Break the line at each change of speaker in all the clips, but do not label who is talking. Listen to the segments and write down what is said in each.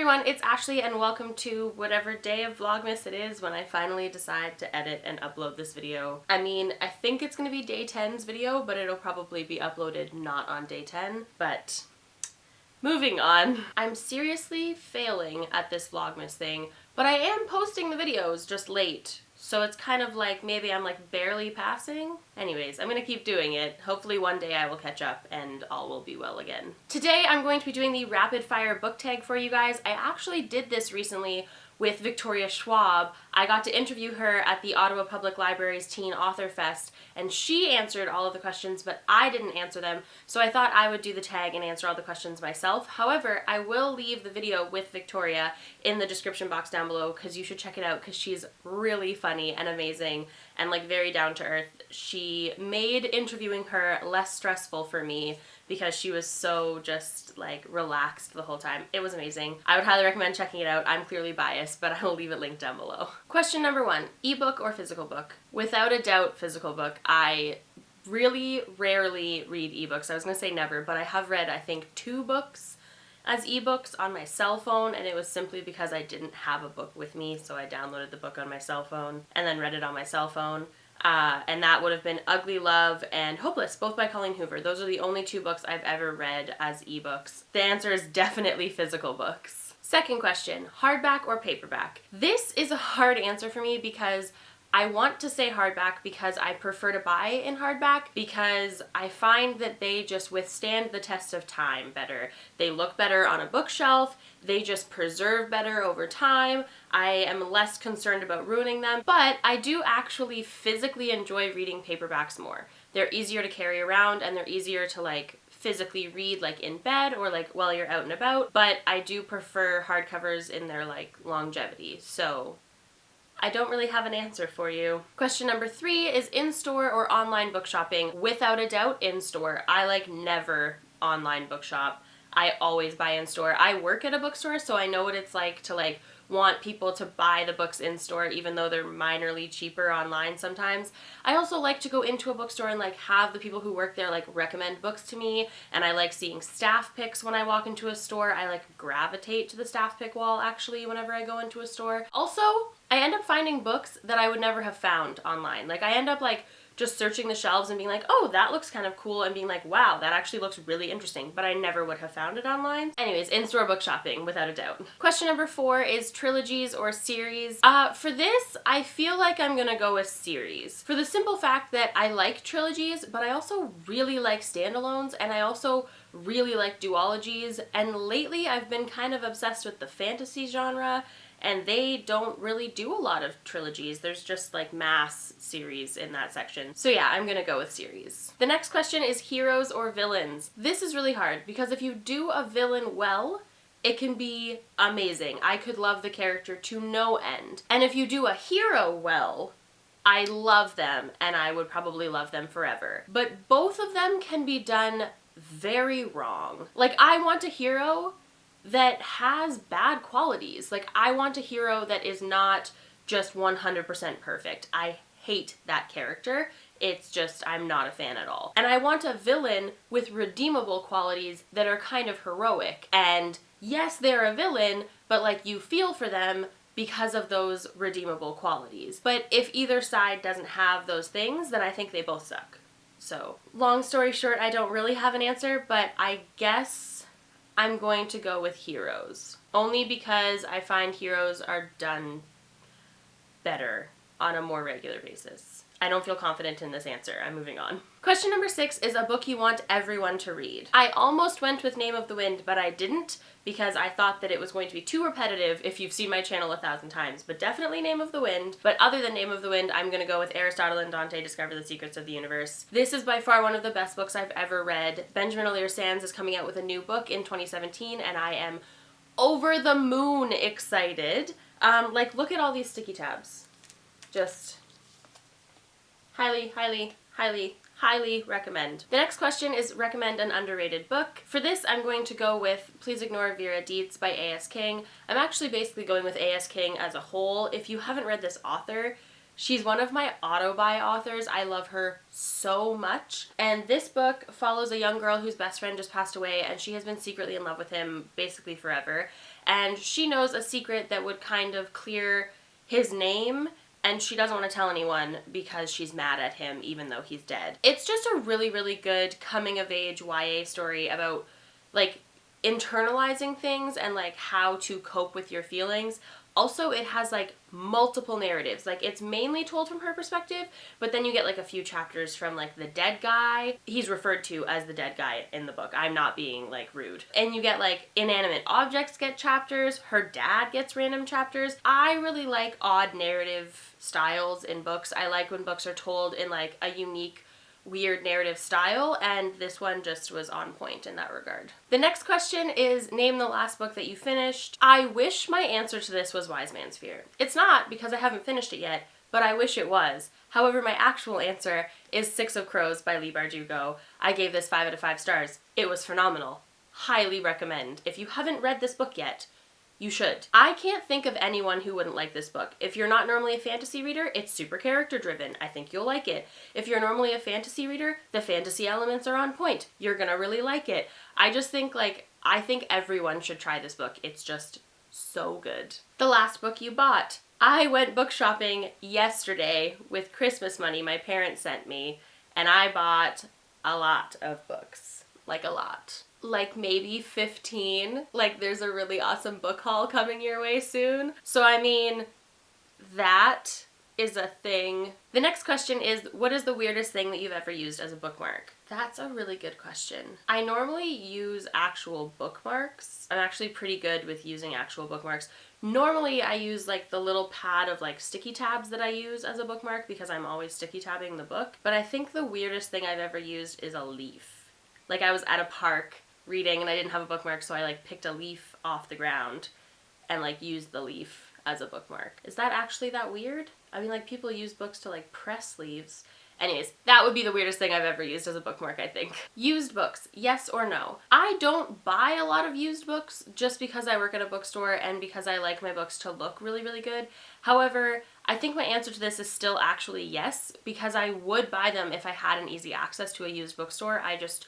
everyone, it's Ashley and welcome to whatever day of Vlogmas it is when I finally decide to edit and upload this video. I mean, I think it's going to be day 10's video, but it'll probably be uploaded not on day 10, but moving on. I'm seriously failing at this Vlogmas thing, but I am posting the videos just late. So it's kind of like maybe I'm like barely passing. Anyways, I'm gonna keep doing it. Hopefully one day I will catch up and all will be well again. Today I'm going to be doing the rapid fire book tag for you guys. I actually did this recently with Victoria Schwab. I got to interview her at the Ottawa Public Library's Teen Author Fest, and she answered all of the questions, but I didn't answer them, so I thought I would do the tag and answer all the questions myself. However, I will leave the video with Victoria in the description box down below because you should check it out because she's really funny and amazing and like very down to earth. She made interviewing her less stressful for me because she was so just like relaxed the whole time. It was amazing. I would highly recommend checking it out. I'm clearly biased, but I will leave it linked down below. Question number 1, ebook or physical book? Without a doubt, physical book. I really rarely read ebooks. I was gonna say never, but I have read I think 2 books as ebooks on my cell phone, and it was simply because I didn't have a book with me, so I downloaded the book on my cell phone and then read it on my cell phone. And that would have been Ugly Love and Hopeless, both by Colleen Hoover. Those are the only 2 books I've ever read as ebooks. The answer is definitely physical books. Second question, hardback or paperback? This is a hard answer for me because I want to say hardback because I prefer to buy in hardback because I find that they just withstand the test of time better. They look better on a bookshelf, they just preserve better over time. I am less concerned about ruining them, but I do actually physically enjoy reading paperbacks more. They're easier to carry around and they're easier to like physically read like in bed or like while you're out and about, but I do prefer hardcovers in their like longevity. So I don't really have an answer for you. Question number 3 is in-store or online book shopping? Without a doubt, in-store. I like never online bookshop. I always buy in-store. I work at a bookstore, so I know what it's like to like want people to buy the books in-store even though they're minorly cheaper online sometimes. I also like to go into a bookstore and like have the people who work there like recommend books to me, and I like seeing staff picks when I walk into a store. I like gravitate to the staff pick wall actually whenever I go into a store. Also, I end up finding books that I would never have found online. Like I end up like just searching the shelves and being like, oh, that looks kind of cool, and being like, wow, that actually looks really interesting, but I never would have found it online. Anyways, in-store book shopping, without a doubt. Question number 4 is trilogies or series. For this, I feel like I'm gonna go with series. For the simple fact that I like trilogies, but I also really like standalones, and I also really like duologies, and lately I've been kind of obsessed with the fantasy genre, and they don't really do a lot of trilogies. There's just like mass series in that section. So yeah, I'm gonna go with series. The next question is heroes or villains. This is really hard because if you do a villain well, it can be amazing. I could love the character to no end. And if you do a hero well, I love them and I would probably love them forever. But both of them can be done very wrong. Like I want a hero that has bad qualities. Like I want a hero that is not just 100% perfect. I hate that character. It's just, I'm not a fan at all. And I want a villain with redeemable qualities that are kind of heroic. And yes, they're a villain, but like you feel for them because of those redeemable qualities. But if either side doesn't have those things, then I think they both suck. So, long story short, I don't really have an answer, but I guess I'm going to go with heroes. Only because I find heroes are done better on a more regular basis. I don't feel confident in this answer. I'm moving on. Question number 6 is a book you want everyone to read. I almost went with Name of the Wind, but I didn't because I thought that it was going to be too repetitive if you've seen my channel 1,000 times, but definitely Name of the Wind. But other than Name of the Wind, I'm gonna go with Aristotle and Dante Discover the Secrets of the Universe. This is by far one of the best books I've ever read. Benjamin O'Leary Sands is coming out with a new book in 2017, and I am over the moon excited. Like, look at all these sticky tabs. Just highly, highly, highly, highly recommend. The next question is recommend an underrated book. For this, I'm going to go with Please Ignore Vera Dietz by A.S. King. I'm actually basically going with A.S. King as a whole. If you haven't read this author, she's one of my auto-buy authors. I love her so much. And this book follows a young girl whose best friend just passed away, and she has been secretly in love with him basically forever. and she knows a secret that would kind of clear his name, and she doesn't want to tell anyone because she's mad at him even though he's dead. It's just a really, really good coming-of-age YA story about, like, internalizing things and, like, how to cope with your feelings. Also, it has, like, multiple narratives. Like, it's mainly told from her perspective, but then you get, like, a few chapters from, like, the dead guy. He's referred to as the dead guy in the book. I'm not being, like, rude. And you get, like, inanimate objects get chapters. Her dad gets random chapters. I really like odd narrative styles in books. I like when books are told in, like, a unique, weird narrative style, and this one just was on point in that regard. The next question is, name the last book that you finished. I wish my answer to this was Wise Man's Fear. It's not, because I haven't finished it yet, but I wish it was. However, my actual answer is Six of Crows by Leigh Bardugo. I gave this 5 out of 5 stars. It was phenomenal. Highly recommend. If you haven't read this book yet, you should. I can't think of anyone who wouldn't like this book. If you're not normally a fantasy reader, it's super character driven. I think you'll like it. If you're normally a fantasy reader, the fantasy elements are on point. You're gonna really like it. I just think, like, I think everyone should try this book. It's just so good. The last book you bought. I went book shopping yesterday with Christmas money my parents sent me, and I bought a lot of books. Like, a lot. Like, maybe 15. Like, there's a really awesome book haul coming your way soon. So, I mean, that is a thing. The next question is, what is the weirdest thing that you've ever used as a bookmark? That's a really good question. I normally use actual bookmarks. I'm actually pretty good with using actual bookmarks. Normally, I use, like, the little pad of, like, sticky tabs that I use as a bookmark because I'm always sticky tabbing the book. But I think the weirdest thing I've ever used is a leaf. Like, I was at a park reading and I didn't have a bookmark, so I, like, picked a leaf off the ground and, like, used the leaf as a bookmark. Is that actually that weird? I mean, like, people use books to, like, press leaves. Anyways, that would be the weirdest thing I've ever used as a bookmark, I think. Used books, yes or no? I don't buy a lot of used books just because I work at a bookstore and because I like my books to look really, really good. However, I think my answer to this is still actually yes, because I would buy them if I had an easy access to a used bookstore. I just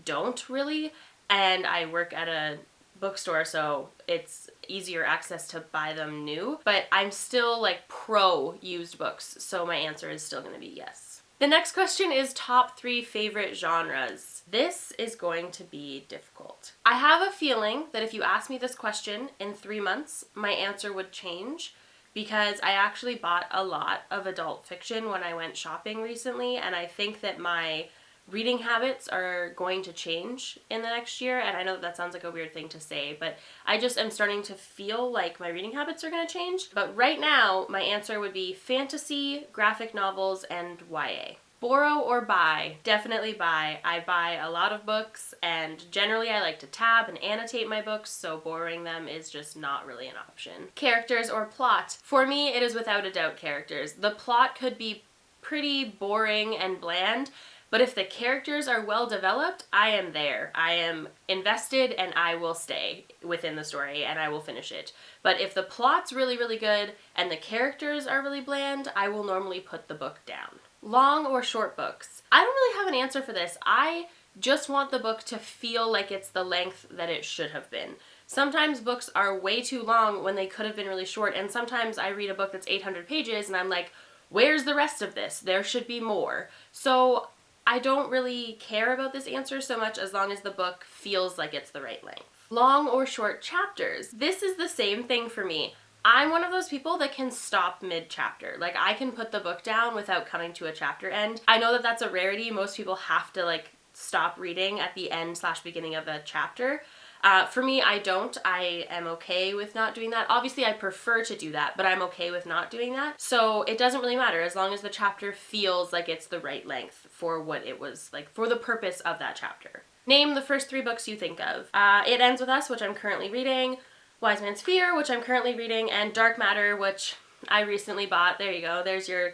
don't really, and I work at a bookstore, so it's easier access to buy them new, but I'm still, like, pro used books, so my answer is still going to be yes. The next question is top 3 favorite genres. This is going to be difficult. I have a feeling that if you ask me this question in 3 months, my answer would change, because I actually bought a lot of adult fiction when I went shopping recently, and I think that my reading habits are going to change in the next year, and I know that sounds like a weird thing to say, but I just am starting to feel like my reading habits are going to change. But right now, my answer would be fantasy, graphic novels, and YA. Borrow or buy? Definitely buy. I buy a lot of books, and generally I like to tab and annotate my books, so borrowing them is just not really an option. Characters or plot? For me, it is without a doubt characters. The plot could be pretty boring and bland, but if the characters are well developed, I am there. I am invested and I will stay within the story and I will finish it. But if the plot's really, really good and the characters are really bland, I will normally put the book down. Long or short books? I don't really have an answer for this. I just want the book to feel like it's the length that it should have been. Sometimes books are way too long when they could have been really short, and sometimes I read a book that's 800 pages and I'm like, where's the rest of this? There should be more. So I don't really care about this answer so much as long as the book feels like it's the right length. Long or short chapters? This is the same thing for me. I'm one of those people that can stop mid-chapter. Like, I can put the book down without coming to a chapter end. I know that that's a rarity. Most people have to, like, stop reading at the end/beginning of a chapter. For me, I don't. I am okay with not doing that. Obviously, I prefer to do that, but I'm okay with not doing that. So it doesn't really matter as long as the chapter feels like it's the right length for what it was, like, for the purpose of that chapter. Name the first 3 books you think of. It Ends With Us, which I'm currently reading, Wise Man's Fear, which I'm currently reading, and Dark Matter, which I recently bought. There you go. There's your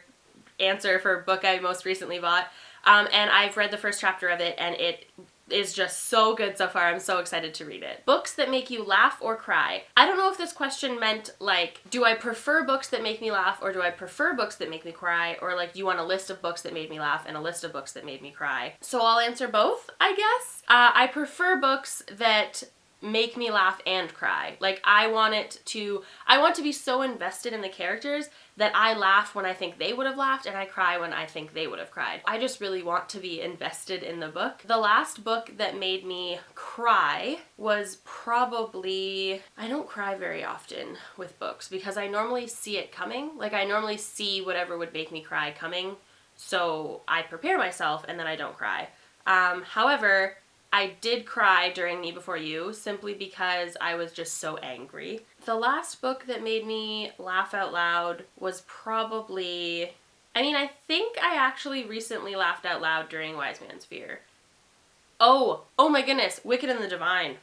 answer for book I most recently bought. And I've read the first chapter of it, and it is just so good so far. I'm so excited to read it. Books that make you laugh or cry. I don't know if this question meant, like, do I prefer books that make me laugh or do I prefer books that make me cry, or, like, do you want a list of books that made me laugh and a list of books that made me cry? So I'll answer both, I guess. I prefer books that make me laugh and cry. Like, I want to be so invested in the characters that I laugh when I think they would have laughed and I cry when I think they would have cried. I just really want to be invested in the book. The last book that made me cry was probably, I don't cry very often with books because I normally see it coming. Like, I normally see whatever would make me cry coming, so I prepare myself and then I don't cry. However, I did cry during Me Before You simply because I was just so angry. The last book that made me laugh out loud was probably, I think I actually recently laughed out loud during Wise Man's Fear. Oh my goodness, Wicked and the Divine.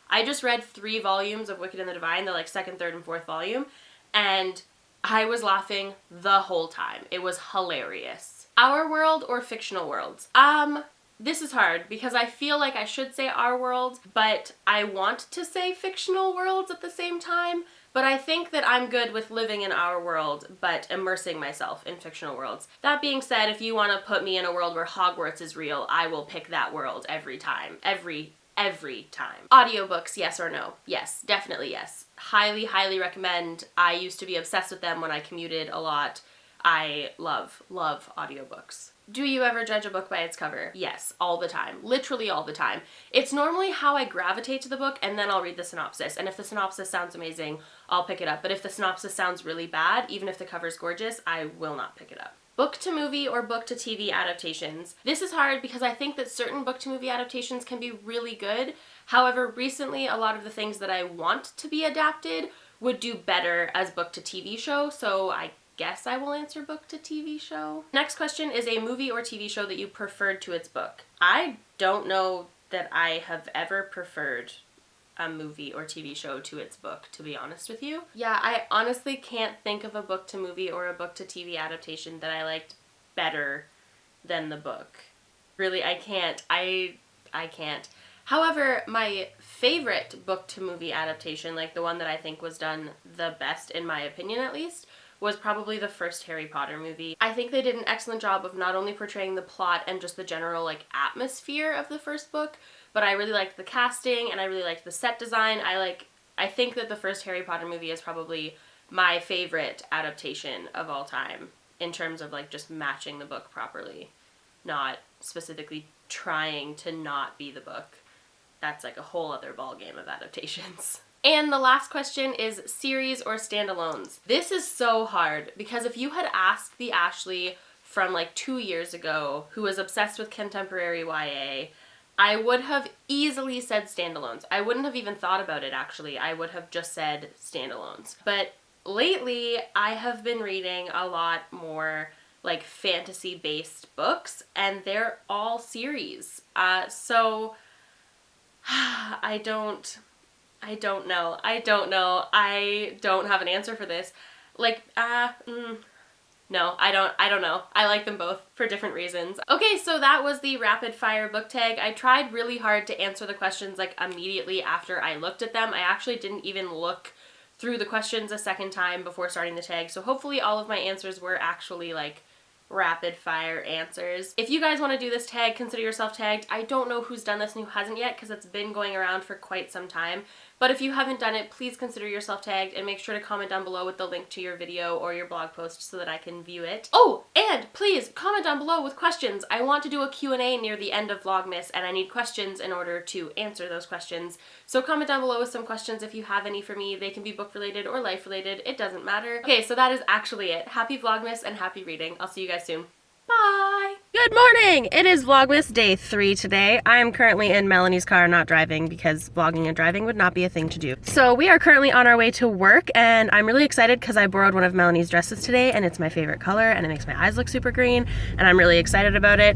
I just read 3 volumes of Wicked and the Divine, the like 2nd, 3rd, and 4th volume, and I was laughing the whole time. It was hilarious. Our world or fictional worlds? This is hard because I feel like I should say our world, but I want to say fictional worlds at the same time. But I think that I'm good with living in our world, but immersing myself in fictional worlds. That being said, if you want to put me in a world where Hogwarts is real, I will pick that world every time. Every time. Audiobooks, yes or no? Yes, definitely yes. Highly, highly recommend. I used to be obsessed with them when I commuted a lot. I love audiobooks. Do you ever judge a book by its cover? Yes, all the time. Literally all the time. It's normally how I gravitate to the book, and then I'll read the synopsis. And if the synopsis sounds amazing, I'll pick it up. But if the synopsis sounds really bad, even if the cover's gorgeous, I will not pick it up. Book to movie or book to TV adaptations. This is hard because I think that certain book to movie adaptations can be really good. However, recently a lot of the things that I want to be adapted would do better as book to TV show, so I guess I will answer book to TV show. Next question is a movie or TV show that you preferred to its book. I don't know that I have ever preferred a movie or TV show to its book, to be honest with you. Yeah, I honestly can't think of a book to movie or a book to TV adaptation that I liked better than the book. Really, I can't. I can't. However, my favorite book to movie adaptation, like the one that I think was done the best in my opinion at least, was probably the first Harry Potter movie. I think they did an excellent job of not only portraying the plot and just the general like atmosphere of the first book, but I really liked the casting and I really liked the set design. I think that the first Harry Potter movie is probably my favorite adaptation of all time in terms of like just matching the book properly, not specifically trying to not be the book. That's like a whole other ballgame of adaptations. And the last question is series or standalones. This is so hard because if you had asked the Ashley from like 2 years ago who was obsessed with contemporary YA, I would have easily said standalones. I wouldn't have even thought about it actually. I would have just said standalones. But lately I have been reading a lot more like fantasy-based books and they're all series. So I don't know. I don't have an answer for this. No, I don't know. I like them both for different reasons. Okay, so that was the rapid fire book tag. I tried really hard to answer the questions like immediately after I looked at them. I actually didn't even look through the questions a second time before starting the tag, so hopefully all of my answers were actually like rapid fire answers. If you guys want to do this tag, consider yourself tagged. I don't know who's done this and who hasn't yet because it's been going around for quite some time. But if you haven't done it, please consider yourself tagged and make sure to comment down below with the link to your video or your blog post so that I can view it. Oh, and please comment down below with questions. I want to do a Q&A near the end of Vlogmas and I need questions in order to answer those questions. So comment down below with some questions if you have any for me. They can be book related or life related. It doesn't matter. Okay, so that is actually it. Happy Vlogmas and happy reading. I'll see you guys soon. Bye! Good morning! It is Vlogmas day 3 today. I'm currently in Melanie's car, not driving, because vlogging and driving would not be a thing to do. So we are currently on our way to work, and I'm really excited because I borrowed one of Melanie's dresses today, and it's my favorite color, and it makes my eyes look super green, and I'm really excited about it.